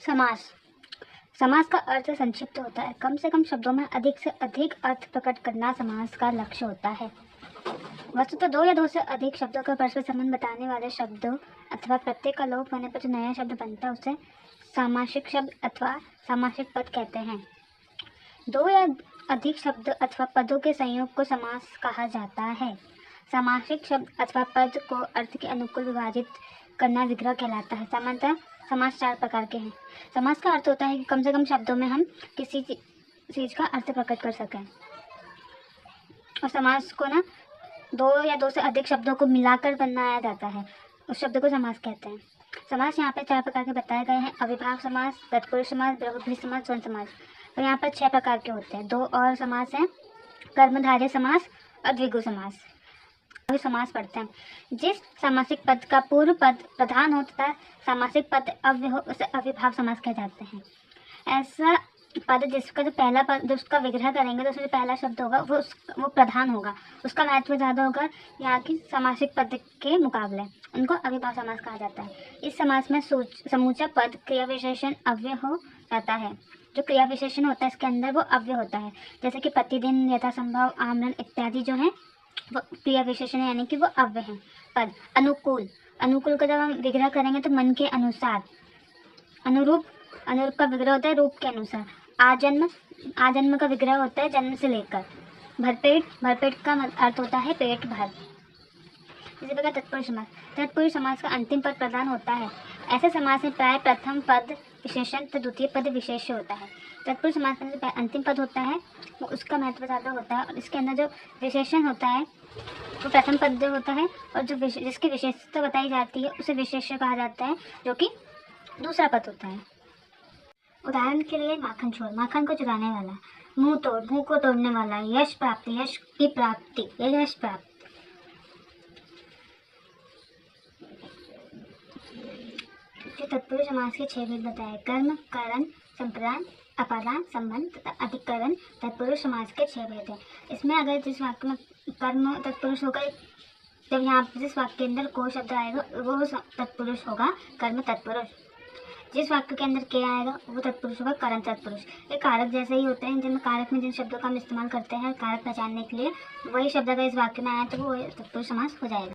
समास। समास का अर्थ संक्षिप्त होता है। कम से कम शब्दों में अधिक से अधिक अर्थ प्रकट करना समास का लक्ष्य होता है। वस्तुतः दो या दो से अधिक शब्दों का परस्पर संबंध बताने वाले शब्दों अथवा प्रत्यय का लोप होने पर जो नया शब्द बनता है उसे सामासिक शब्द अथवा सामासिक पद कहते हैं। दो या अधिक शब्द अथवा पदों के संयोग को समास कहा जाता है। सामासिक शब्द अथवा पद को अर्थ के अनुकूल विभाजित करना विग्रह कहलाता है। सामान्यतः समास चार प्रकार के हैं। समास का अर्थ होता है कि कम से कम शब्दों में हम किसी चीज का अर्थ प्रकट कर सकें। और समास को ना दो या दो से अधिक शब्दों को मिलाकर बनाया जाता है, उस शब्द को समास कहते हैं। समास यहाँ पे चार प्रकार के बताए गए हैं। अविभाव समास, तत्पुरुष समास, बहुव्रीहि समास, द्वंद्व समास। और यहाँ पर 6 प्रकार के होते हैं। दो और समास हैं, कर्मधारय समास और द्विगु समास। अभी समास पढ़ते हैं। जिस सामासिक पद का पूर्व पद प्रधान हो तथा सामासिक पद अव्यय हो उसे अविभाव समास कहे जाते हैं। ऐसा पद जिसका जो पहला पद जो उसका विग्रह करेंगे तो उसमें जो पहला शब्द होगा वो प्रधान होगा, उसका महत्व ज़्यादा होगा यहाँ की सामासिक पद के मुकाबले। उनको अविभाव समास कहा जाता है। इस समास में समूचा पद क्रिया विशेषण अव्यय हो जाता है। जो क्रिया विशेषण होता है इसके अंदर वो अव्यय होता है, जैसे कि प्रतिदिन, यथासंभव, आमरण इत्यादि जो है वो क्रिया विशेषण है, यानी कि वो अव्यय है। पद अनुकूल, अनुकूल का जब हम विग्रह करेंगे तो मन के अनुसार। अनुरूप, अनुरूप का विग्रह होता है रूप के अनुसार। आजन्म, आजन्म का विग्रह होता है जन्म से लेकर। भरपेट, भरपेट का अर्थ होता है पेट भर। इसी प्रकार तत्पुरुष समास, तत्पुरुष समास का अंतिम पद प्रधान होता है। ऐसे समास में प्राय प्रथम पद विशेषण तो द्वितीय पद विशेष्य होता है। तत्पुरुष समास में जो अंतिम पद होता है वो उसका महत्व ज़्यादा होता है और इसके अंदर जो विशेषण होता है वो प्रथम पद जो होता है और जो जिसकी विशेषता बताई जाती है उसे विशेष्य कहा जाता है, जो कि दूसरा पद होता है। उदाहरण के लिए माखन चोर, माखन को चुराने वाला। मुंह तोड़, मुंह को तोड़ने वाला। यश प्राप्ति, यश की प्राप्ति, यश प्राप्ति। तत्पुरुष समास के 6 भेद बताए। कर्म, कारण, संप्रदान, अपादान, संबंध तथा अधिकरण तत्पुरुष समास के 6 भेद हैं। इसमें अगर जिस वाक्य में कर्म तत्पुरुष होगा, जब यहाँ जिस वाक्य के अंदर को शब्द आएगा वो तत्पुरुष होगा, कर्म तत्पुरुष। जिस वाक्य के अंदर के आएगा वो तत्पुरुष होगा, करण तत्पुरुष। ये कारक जैसे ही होते हैं, जिनमें कारक में जिन शब्दों का हम इस्तेमाल करते हैं कारक पहचानने के लिए, वही शब्द अगर इस वाक्य में आया तो वो तत्पुरुष समास हो जाएगा।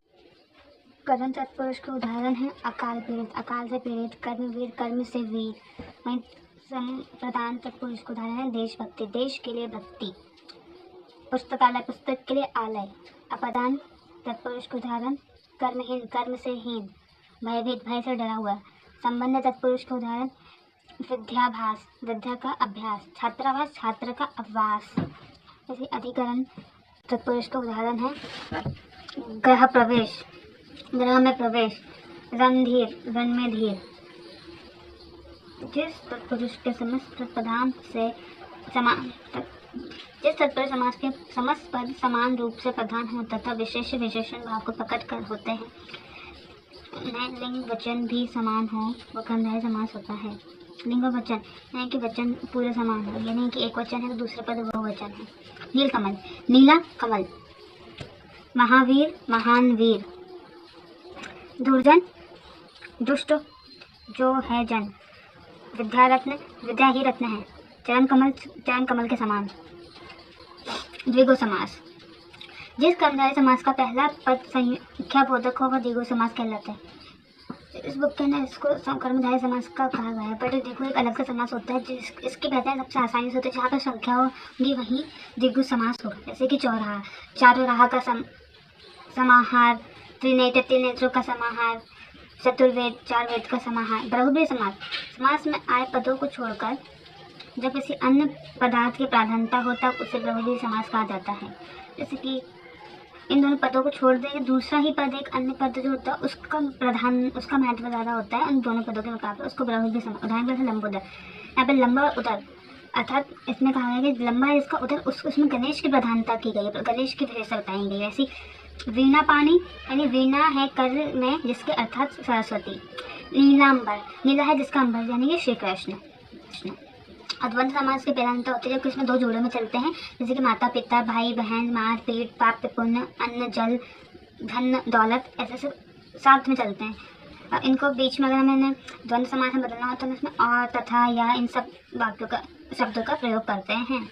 करण तत्पुरुष के उदाहरण हैं अकाल पीड़ित, अकाल से पीड़ित। कर्मवीर, कर्म से वीर। वहीं संप्रदान तत्पुरुष के उदाहरण है देशभक्ति, देश के लिए भक्ति। पुस्तकालय, पुस्तक के लिए आलय। अपादान तत्पुरुष के उदाहरण कर्महीन, कर्म से हीन। भयभीत, भय से डरा हुआ। संबंध तत्पुरुष के उदाहरण विद्याभास, विद्या का अभ्यास। छात्रावास, छात्र का अभ्यास। जैसे अधिकरण तत्पुरुष के उदाहरण है गृह प्रवेश, ग्रह में प्रवेश। रणधीर, रण में धीर। जिस तत्पुरुष के समस्त प्रधान से समान, जिस तत्पुरुष समास के समस्त पद समान रूप से प्रधान हो तथा विशेष विशेषण भाव को प्रकट कर होते हैं, उन्हें लिंग वचन भी समान हो वह कर्मधारय समास होता है। लिंग और वचन यानी कि वचन पूरे समान हो, यानी कि एक वचन है तो दूसरे पद बहुवचन है। नीलकमल, नीला कमल। महावीर, महान वीर। दुर्जन, दुष्ट जो है जन। विद्यारत्न, विद्या ही रत्न है। चरण कमल, चरण कमल के समान। द्विगु समास, जिस कर्मधारय समास का पहला पद संख्या बोधक हो वह द्विगु समास कहलाता है। इस बुक के अंदर इसको कर्मधारय समास का कहा गया है, पर द्विगु एक अलग सा समास होता है इसकी पहचान सबसे आसानी से होती है। जहाँ पर संख्या होगी वहीं द्विगु समास होगा। जैसे कि चौराहा, चारों राह का समाहार। त्रिनेत्र, त्रिनेत्रों का समाहार। चतुर्वेद, 4 वेद का समाहार। बहुव्रीहि समास, समास में आए पदों को छोड़कर जब किसी अन्य पदार्थ की प्राधान्यता हो तब उसे बहुव्रीहि समास कहा जाता है। जैसे कि इन दोनों पदों को छोड़ देंगे, दूसरा ही पद एक अन्य पद जो होता है उसका महत्व ज़्यादा होता है उन दोनों पदों के मुकाबले, उसको बहुव्रीहि समास। उदाहरण के लिए लंबोदर, यहाँ पर लंबा और उदर, अर्थात इसमें कहा गया कि लंबा है इसका, उदर उसमें गणेश की प्रधानता की गई है, गणेश की विशेषता बताई गई है। ऐसी वीणा पानी, यानी वीणा है कर में जिसके अर्थात सरस्वती। नीलांबर, नीला है जिसका अंबर यानी कि श्री कृष्ण। द्वंद्व समास की प्रधानता होती है जब इसमें 2 जोड़ों में चलते हैं, जैसे कि माता पिता, भाई बहन, मार पीट, पाप पुण्य, अन्न जल, धन दौलत, ऐसे सब साथ में चलते हैं। इनको बीच में अगर मैंने द्वंद्व समास में बदलना हो तो हम इसमें और, तथा, या इन सब वाक्यों का शब्दों का प्रयोग करते हैं।